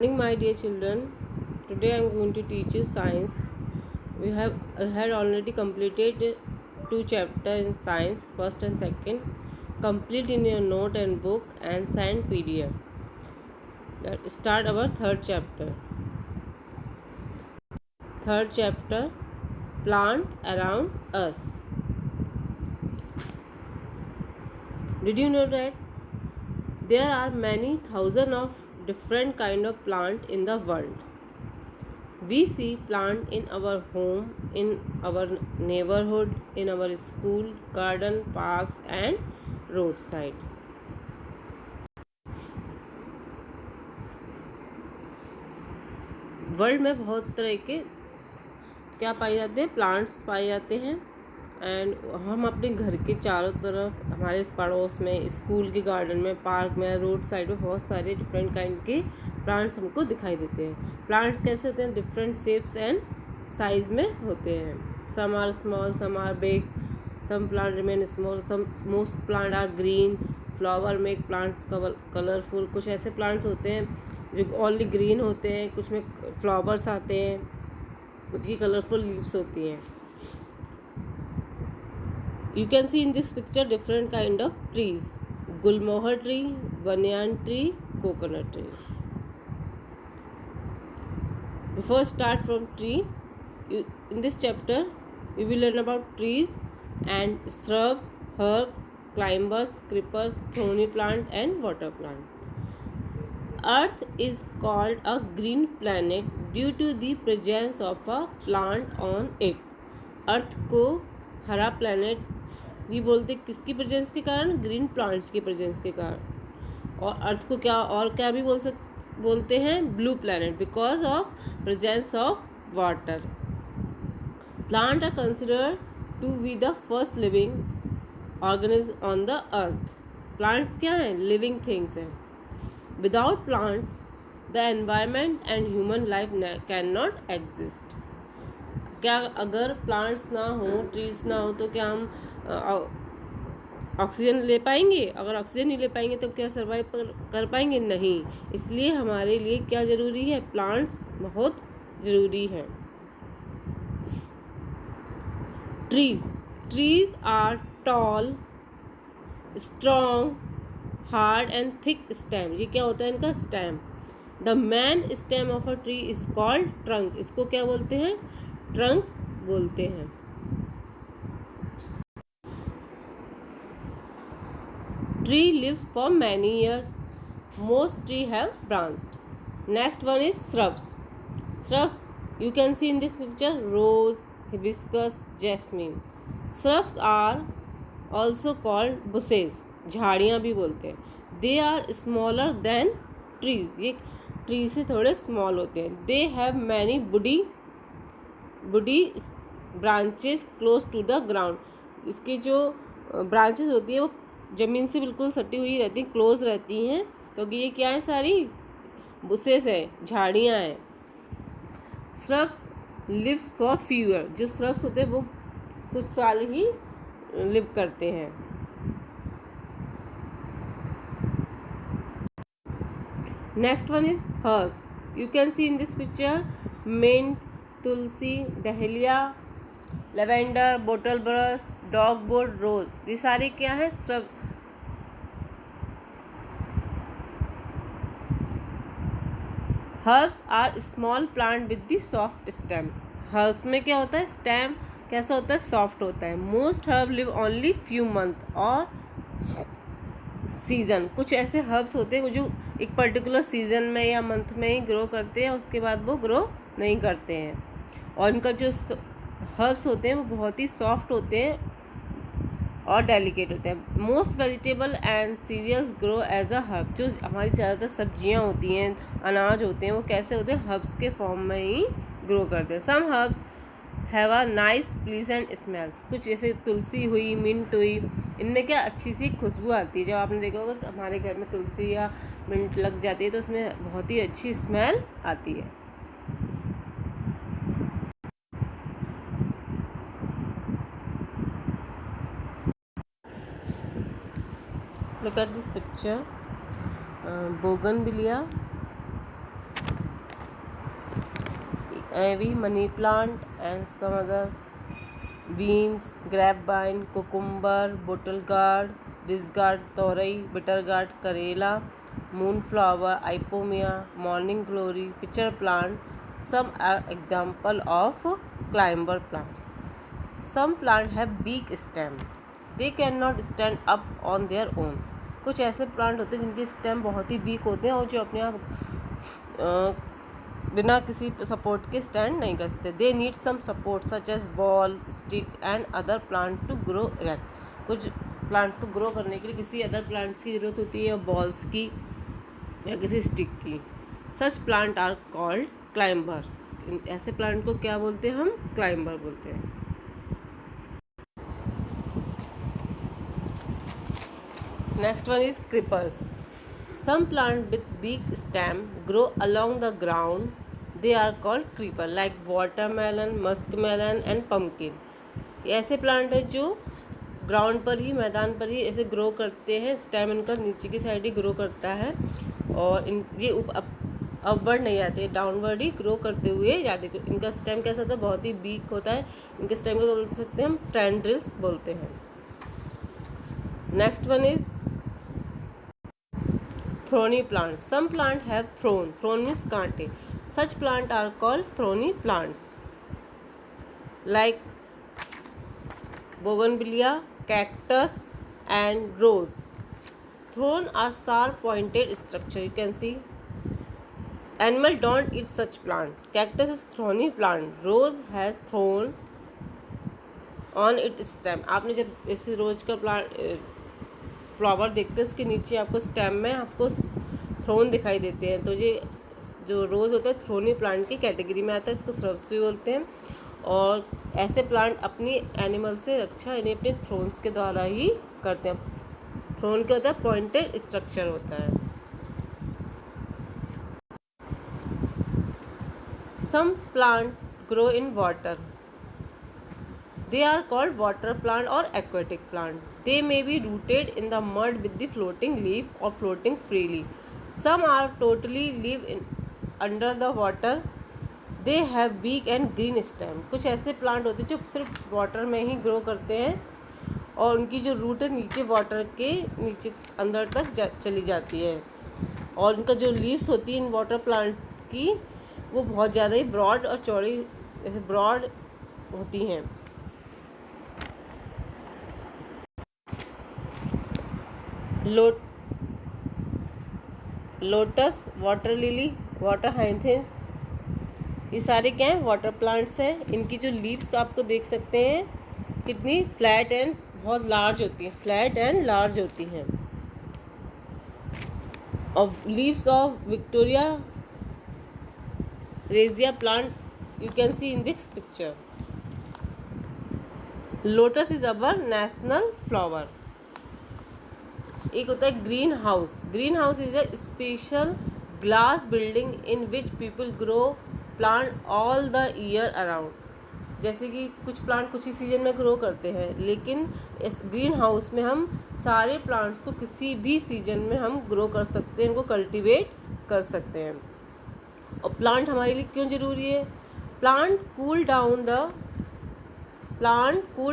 Morning, my dear children. Today I am going to teach you science. We had already completed two chapters in science, first and second. Complete in your note and book and send PDF. Let's start our third chapter. Third chapter, plant around us. Did you know that there are many thousands of different kind of plant in the world? We see plant in our home, in our neighborhood, in our school, garden, parks and roadsides. World में बहुत तरह के क्या पाए जाते हैं, plants पाए जाते हैं। एंड हम अपने घर के चारों तरफ, हमारे पड़ोस में, स्कूल के गार्डन में, पार्क में, रोड साइड में बहुत सारे डिफरेंट काइंड के प्लांट्स हमको दिखाई देते हैं। प्लांट्स कैसे होते हैं? डिफरेंट शेप्स एंड साइज में होते हैं। Some are small, some are big, some plant remain small, some most plant are green, flower make plants colourful. कुछ ऐसे प्लांट्स होते हैं जो ओनली ग्रीन होते हैं, कुछ में फ्लावर्स आते हैं, कुछ की कलरफुल लीव्स होती हैं। You can see in this picture different kind of trees: gulmohar tree, banyan tree, coconut tree. Before start from tree, in this chapter we will learn about trees and shrubs, herbs, climbers, creepers, thorny plant and water plant. Earth is called a green planet due to the presence of a plant on it. अर्थ को हरा planet भी बोलते किसकी presence के कारण? Green plants की presence के कारण। और अर्थ को क्या भी बोलते हैं? Blue planet, because of presence of water. Plant are considered to be the first living organism on the earth. Plants क्या हैं? लिविंग थिंग्स हैं। Without plants the environment and human life can not exist. क्या अगर plants ना हो, trees ना हो, तो क्या हम ऑक्सीजन ले पाएंगे? अगर ऑक्सीजन नहीं ले पाएंगे तो क्या सर्वाइव कर पाएंगे? नहीं। इसलिए हमारे लिए क्या ज़रूरी है? प्लांट्स बहुत ज़रूरी है। Trees are tall, strong, hard and thick stem. ये क्या होता है? इनका stem. The main stem of a tree is called trunk. इसको क्या बोलते हैं? ट्रंक बोलते हैं। Tree lives for many years. Most tree have branched. Next one is shrubs. Shrubs you can see in this picture: rose, hibiscus, jasmine. Shrubs are also called bushes. झाड़ियाँ भी बोलते हैं। They are smaller then trees. ये tree से थोड़े small होते हैं। They have many woody branches close to the ground. इसकी जो ब्रांचेस होती है वो ज़मीन से बिल्कुल सटी हुई रहती हैं, क्लोज रहती हैं, क्योंकि ये क्या है? सारी बुशेस है, झाड़ियाँ हैं। Shrubs lives for few year. जो श्रब्स होते हैं वो कुछ साल ही लिव करते हैं। Next one is herbs. You can see in this picture mint, tulsi, dahlia, lavender, bottle brush, dogwood, rose. ये सारे क्या है? सब herbs are small plant with the soft stem. Herbs में क्या होता है? स्टेम कैसा होता है? सॉफ्ट होता है। Most herb live only few month और सीजन। कुछ ऐसे हर्ब्स होते हैं जो एक पर्टिकुलर सीजन में या मंथ में ही ग्रो करते हैं, उसके बाद वो ग्रो नहीं करते हैं। और इनका जो हर्ब्स होते हैं वो बहुत ही सॉफ्ट होते हैं और डेलिकेट होते हैं। Most vegetable and cereals grow as a herb. जो हमारी ज़्यादातर सब्जियां होती हैं, अनाज होते हैं, वो कैसे होते हैं? हर्ब्स के फॉर्म में ही ग्रो करते हैं। Some herbs have a nice pleasant smells. कुछ जैसे तुलसी हुई, मिंट हुई, इनमें क्या अच्छी सी खुशबू आती है। जब आपने देखा होगा हमारे घर में तुलसी या मिंट लग जाती है तो उसमें बहुत ही अच्छी स्मेल आती है। Look at this picture. Bougainvillea, ivy, money plant, and some other beans, grapevine, cucumber, bottle-gourd, disgourd, torrey, bitter-gourd, karela, moonflower, ipomea, morning glory, pitcher plant. Some are example of climber plants. Some plants have big stem. They cannot stand up on their own. कुछ ऐसे plant होते हैं जिनके stem बहुत ही week होते हैं और जो अपने आप बिना किसी सपोर्ट के स्टैंड नहीं कर सकते. They need some support such as ball, stick and other plant to grow erect. कुछ प्लांट्स को ग्रो करने के लिए किसी अदर प्लांट्स की ज़रूरत होती है, या बॉल्स की या किसी स्टिक की. सच प्लांट आर कॉल्ड क्लाइंबर. ऐसे प्लांट को क्या बोलते हैं हम? क्लाइंबर बोलते हैं. Next one is creepers. Some plants with big stem grow along the ground. They are called creeper, like watermelon, muskmelon and pumpkin. ये ऐसे प्लांट है जो ग्राउंड पर ही, मैदान पर ही ऐसे ग्रो करते हैं. स्टेम इनका नीचे की साइड ही ग्रो करता है और ये अपवर्ड नहीं आते, डाउनवर्ड ही ग्रो करते हुए जाते. इनका स्टेम कैसा होता है? बहुत ही वीक होता है. इनके स्टेम को बोल सकते हैं हम टेंड्रिल्स बोलते हैं. Next one is thorny plants. Some plants have thorn. Thorn means कांटे. Such plants are called thorny plants, like bougainvillea, cactus and rose. Thorn are sharp pointed structure. You can see. Animal don't eat such plant. Cactus is thorny plant. Rose has thorn on its stem. आपने जब इस रोज का plant flower देखते हैं उसके नीचे आपको stem में आपको थ्रोन दिखाई देते हैं. तो ये जो रोज़ होता है थ्रोनी प्लांट की कैटेगरी में आता है. इसको श्रब्स भी बोलते हैं. और ऐसे प्लांट अपनी एनिमल से रक्षा इन्हें अपने थ्रोन्स के द्वारा ही करते हैं. थ्रोन क्या होता है? पॉइंटेड स्ट्रक्चर होता है. Some plant grow in water. They are called water plant or aquatic plant. They may be rooted in the mud with the floating leaf or floating freely. Some are totally live under the water. They have big and green stem. कुछ ऐसे plant होते हैं जो सिर्फ water में ही grow करते हैं और उनकी जो रूट है नीचे वाटर के नीचे अंदर तक चली जाती है. और उनका जो लीव्स होती है इन वाटर प्लांट्स की वो बहुत ज़्यादा ही ब्रॉड और चौड़ी ऐसे ब्रॉड होती हैं. लोटस, वाटर लिली, वाटर हाइंथिस, ये सारे क्या हैं? वाटर प्लांट्स हैं. इनकी जो लीव्स आपको देख सकते हैं कितनी फ्लैट एंड बहुत लार्ज होती हैं. फ्लैट एंड लार्ज होती हैं. और leaves of Victoria regia plant you can see in this picture. Lotus is our national flower. एक होता है green house. Green house is a special glass building in which people grow plant all the year around. जैसे कि कुछ plant कुछ ही season में grow करते हैं, लेकिन इस ग्रीन हाउस में हम सारे प्लांट्स को किसी भी सीजन में हम ग्रो कर सकते हैं, इनको कल्टीवेट कर सकते हैं. और प्लांट हमारे लिए क्यों ज़रूरी है? Plant cool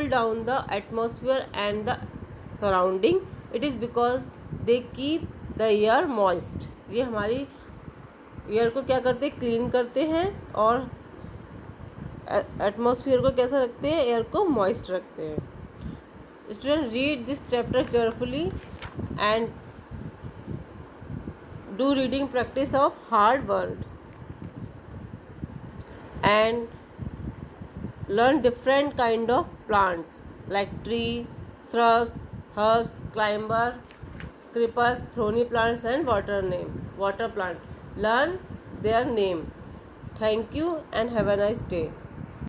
down the atmosphere and the surrounding. It is because they keep the air moist. ये हमारी एयर को क्या करते हैं? क्लीन करते हैं और एटमॉस्फेयर को कैसा रखते हैं? एयर को मॉइस्ट रखते हैं. Student, read this chapter carefully and do reading practice of hard words and learn different kind of plants like tree, shrubs, herbs, climber, creepers, thorny plants and water plant. Learn their name. Thank you and have a nice day.